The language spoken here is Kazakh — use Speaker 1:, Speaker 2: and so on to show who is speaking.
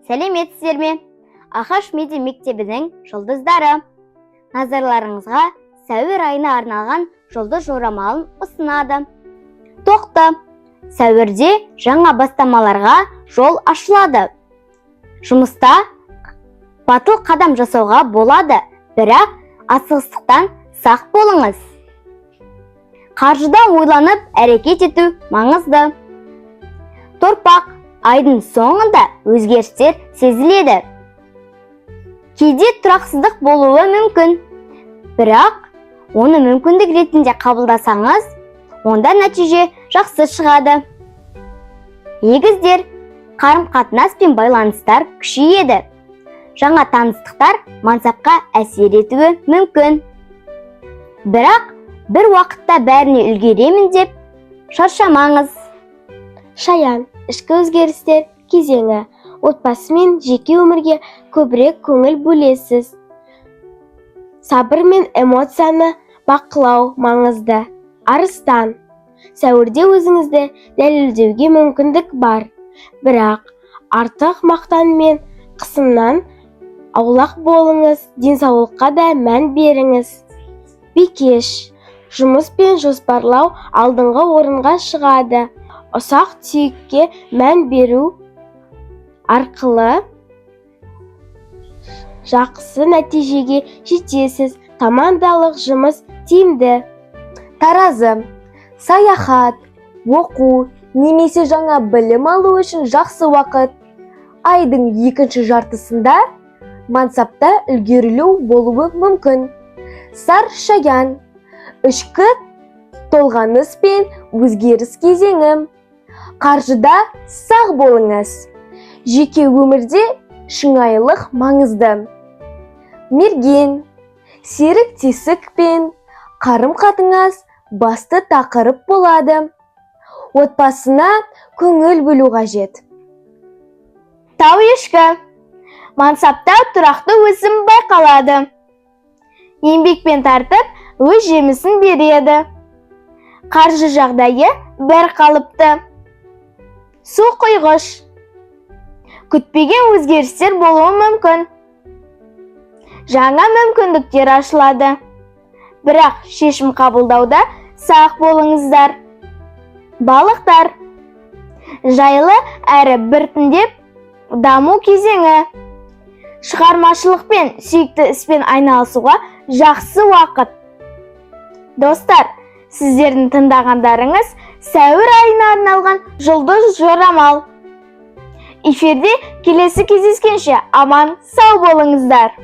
Speaker 1: Сәлеметсіздер ме? Ақаш медиа мектебінің жұлдыздары. Назарларыңызға сәуір айына арналған жұлдыз жорамалын ұсынады. Тоқта! Сәуірде жаңа бастамаларға жол ашылады. Жұмыста батыл қадам жасауға болады, бірақ асығыстықтан сақ болыңыз. Қаржыдан ойланып әрекет ету маңызды. Торпақ! Айдың соңында өзгерістер сезіледі. Кейде тұрақсыздық болуы мүмкін. Бірақ, оны мүмкіндік ретінде қабылдасаңыз, онда нәтиже жақсы шығады. Егіздер, қарым-қатынас пен байланыстар күшейеді. Жаңа таныстықтар мансапқа әсер етуі мүмкін. Бірақ, бір уақытта бәріне үлгеремін деп шаршамаңыз.
Speaker 2: Шаян, ішкі өзгерістер кезеңі. Отбасы мен жеке өмірге көбірек көңіл бөлесіз. Сабыр мен эмоцияны бақылау маңызды. Арыстан, сәуірде өзіңізді дәлелдеуге мүмкіндік бар. Бірақ артық мақтан мен қысымнан аулақ болыңыз, денсаулыққа да мән беріңіз. Бикеш, жұмыс пен жоспарлау алдыңғы орынға шығады. Ұсақ түйекке мән беру арқылы жақсы нәтижеге жетесіз. Командалық жұмыс тиімді.
Speaker 3: Таразы, саяхат, оқу немесе жаңа білім алу үшін жақсы уақыт. Айдың екінші жартысында мансапта үлгерілу болуы мүмкін. Шаян, ішкі толғаныс пен өзгеріс кезеңі. Қаржыда сақ болыңыз. Жеке өмірде шынайылық маңызды. Мерген, серіктестік пен қарым-қатынас басты тақырып болады. Отбасына көңіл бөлу қажет.
Speaker 1: Тау ешкі, мансапта тұрақты өсім байқалады. Еңбекпен тартып, өз жемісін береді. Қаржы жағдайы бір қалыпты. Су құйғыш, күтпеген өзгерістер болуы мүмкін. Жаңа мүмкіндіктер ашылады. Бірақ шешім қабылдауда сақ болыңыздар. Балықтар, жайлы әрі біртіндеп даму кезеңі. Шығармашылықпен, сүйікті іспен айналысуға жақсы уақыт. Достар, сіздердің тыңдағандарыңыз сәуір айына арналған жұлдыз жорамал. Эфирде келесі кездескенше аман сау болыңыздар.